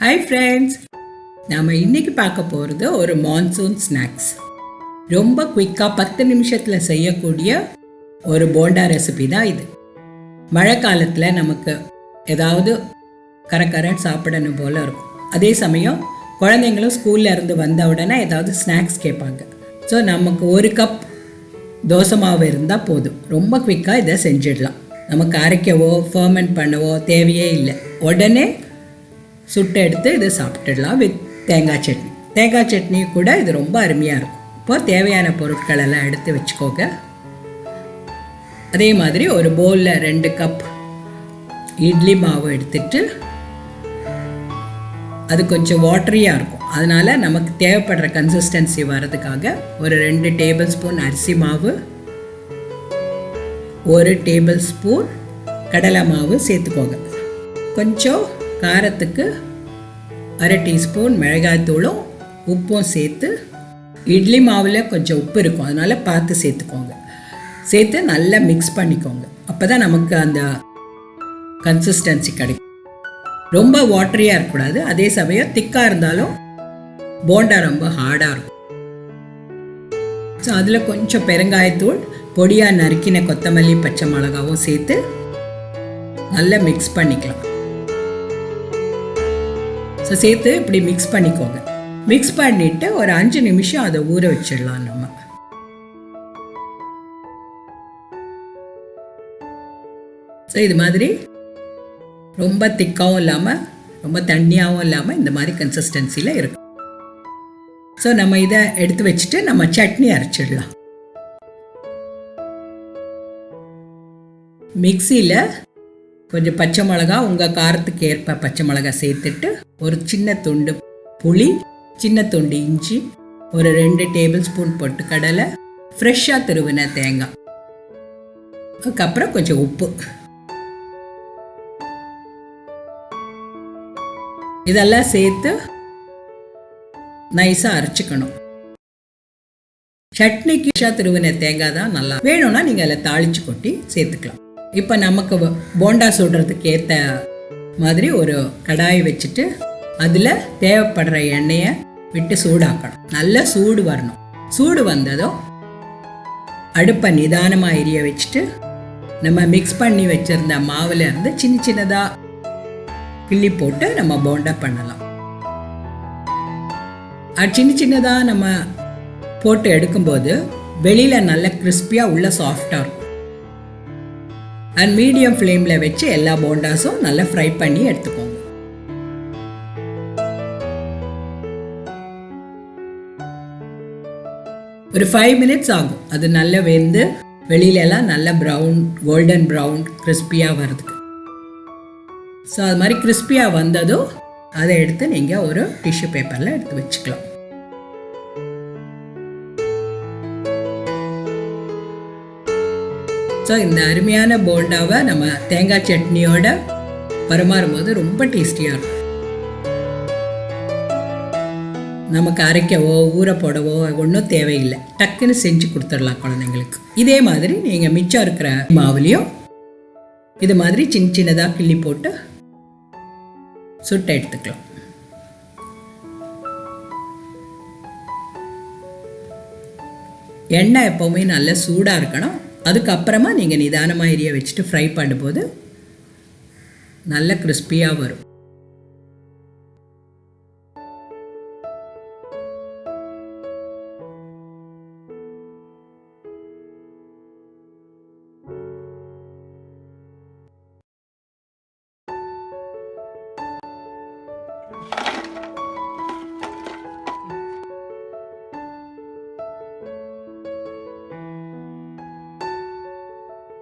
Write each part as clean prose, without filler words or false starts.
Hi friends, நாம் இன்றைக்கி பார்க்க போகிறது ஒரு மான்சூன் ஸ்நாக்ஸ். ரொம்ப குயிக்காக 10 நிமிஷத்தில் செய்யக்கூடிய ஒரு போண்டா ரெசிபி தான் இது. மழை காலத்தில் நமக்கு ஏதாவது கரக்கரன்னு சாப்பிடணும் போல் இருக்கும். அதே சமயம் குழந்தைங்களும் ஸ்கூலில் இருந்து வந்த உடனே ஏதாவது ஸ்நாக்ஸ் கேட்பாங்க. ஸோ நமக்கு ஒரு கப் தோசை மாவு இருந்தால் போதும். ரொம்ப குயிக்காக இதை செஞ்சிடலாம். நமக்கு அரைக்கவோ ஃபர்மெண்ட் பண்ணவோ தேவையே இல்லை. உடனே சுட்டு எடுத்து இதை சாப்பிட்டுடலாம் வித் தேங்காய் சட்னி. தேங்காய் சட்னி கூட இது ரொம்ப அருமையாக இருக்கும். இப்போது தேவையான பொருட்கள் எல்லாம் எடுத்து வச்சுக்கோங்க. அதே மாதிரி ஒரு பவுலில் 2 கப் இட்லி மாவு எடுத்துட்டு, அது கொஞ்சம் வாட்டரியாக இருக்கும். அதனால் நமக்கு தேவைப்படுற கன்சிஸ்டன்சி வர்றதுக்காக ஒரு 2 டேபிள் ஸ்பூன் அரிசி மாவு, 1 டேபிள் ஸ்பூன் கடலை மாவு சேர்த்துக்கோங்க. கொஞ்சம் காரத்துக்கு 1/2 டீஸ்பூன் மிளகாய்த்தூளும் உப்பும் சேர்த்து, இட்லி மாவில் கொஞ்சம் உப்பு இருக்கும், அதனால் பார்த்து சேர்த்துக்கோங்க. சேர்த்து நல்லா மிக்ஸ் பண்ணிக்கோங்க. அப்போ தான் நமக்கு அந்த கன்சிஸ்டன்சி கிடைக்கும். ரொம்ப வாட்டரியாக இருக்கக்கூடாது, அதே சமயம் திக்காக இருந்தாலும் போண்டா ரொம்ப ஹார்டாக இருக்கும். ஸோ அதில் கொஞ்சம் பெருங்காயத்தூள், பொடியாக நறுக்கின கொத்தமல்லி, பச்சை மிளகாவும் சேர்த்து நல்லா மிக்ஸ் பண்ணிக்கலாம். ஸோ சேர்த்து இப்படி மிக்ஸ் பண்ணிக்கோங்க. மிக்ஸ் பண்ணிவிட்டு ஒரு 5 நிமிஷம் அதை ஊற வச்சிடலாம். நம்ம ஸோ இது மாதிரி ரொம்ப திக்காகவும் இல்லாமல் ரொம்ப தண்ணியாகவும் இல்லாமல் இந்த மாதிரி கன்சிஸ்டன்சியில் இருக்கும். ஸோ நம்ம இதை எடுத்து வச்சுட்டு நம்ம சட்னி அரைச்சிடலாம். மிக்சியில் கொஞ்சம் பச்சை மிளகா, உங்கள் காரத்துக்கு ஏற்ப பச்சை மிளகா சேர்த்துட்டு, ஒரு சின்ன துண்டு புளி, சின்ன துண்டு இஞ்சி, ஒரு 2 டேபிள் ஸ்பூன் பொட்டுக்கடலை, ஃப்ரெஷ்ஷாக துருவின தேங்காய், அதுக்கப்புறம் கொஞ்சம் உப்பு, இதெல்லாம் சேர்த்து நைஸாக அரைச்சிக்கணும். சட்னிக்கு துருவின தேங்காய் தான் நல்லா. வேணும்னா நீங்கள் அதில் தாளித்து கொட்டி சேர்த்துக்கலாம். இப்போ நமக்கு போண்டா சுடுறதுக்கு ஏற்ற மாதிரி ஒரு கடாயை வச்சுட்டு அதில் தேவைப்படுற எண்ணெயை விட்டு சூடாக்கணும். நல்லா சூடு வரணும். சூடு வந்ததும் அடுப்பை நிதானமாக எரிய வச்சுட்டு, நம்ம மிக்ஸ் பண்ணி வச்சுருந்த மாவில் இருந்து சின்ன சின்னதாக கிள்ளி போட்டு நம்ம போண்டா பண்ணலாம். அது சின்ன சின்னதாக நம்ம போட்டு எடுக்கும்போது வெளியில் நல்ல கிறிஸ்பியாக உள்ள சாஃப்டாக இருக்கும். அண்ட் மீடியம் ஃப்ளேமில் வச்சு எல்லா போண்டாஸும் நல்லா ஃப்ரை பண்ணி எடுத்துக்கோங்க. ஒரு 5 மினிட்ஸ் ஆகும் அது நல்லா வெந்து வெளியிலலாம் நல்லா ப்ரௌன், கோல்டன் ப்ரௌன் கிறிஸ்பியாக வருதுக்கு. ஸோ அது மாதிரி கிறிஸ்பியாக வந்ததும் அதை எடுத்து நீங்கள் ஒரு டிஷ்யூ பேப்பரில் எடுத்து வச்சுக்கலாம். ஸோ இந்த அருமையான போண்டாவை நம்ம தேங்காய் சட்னியோட பரிமாறும் போது ரொம்ப டேஸ்டியாக இருக்கும். நமக்கு அரைக்கவோ ஊற போடவோ ஒன்றும் தேவையில்லை. டக்குன்னு செஞ்சு கொடுத்துடலாம் குழந்தைங்களுக்கு. இதே மாதிரி நீங்கள் மிச்சம் இருக்கிற மாவுலேயும் இது மாதிரி சின்ன சின்னதாக கிள்ளி போட்டு சுட்ட எடுத்துக்கலாம். எண்ணெய் எப்போவுமே நல்லா சூடாக இருக்கணும். அதுக்கப்புறமா நீங்கள் நிதானமாக எரிய வச்சுட்டு ஃப்ரை பண்ணும்போது நல்ல கிறிஸ்பியாக வரும்.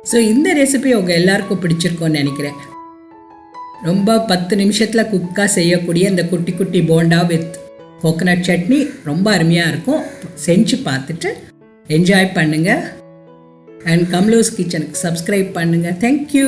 ஸோ இந்த ரெசிபி உங்கள் எல்லாருக்கும் பிடிச்சிருக்கோன்னு நினைக்கிறேன். ரொம்ப 10 நிமிஷத்தில் குக்காக செய்யக்கூடிய இந்த குட்டி குட்டி போண்டா வித் கோகனட் சட்னி ரொம்ப அருமையாக இருக்கும். செஞ்சு பார்த்துட்டு என்ஜாய் பண்ணுங்கள். அண்ட் கம்லூஸ் கிச்சனுக்கு சப்ஸ்கிரைப் பண்ணுங்கள். தேங்க்யூ.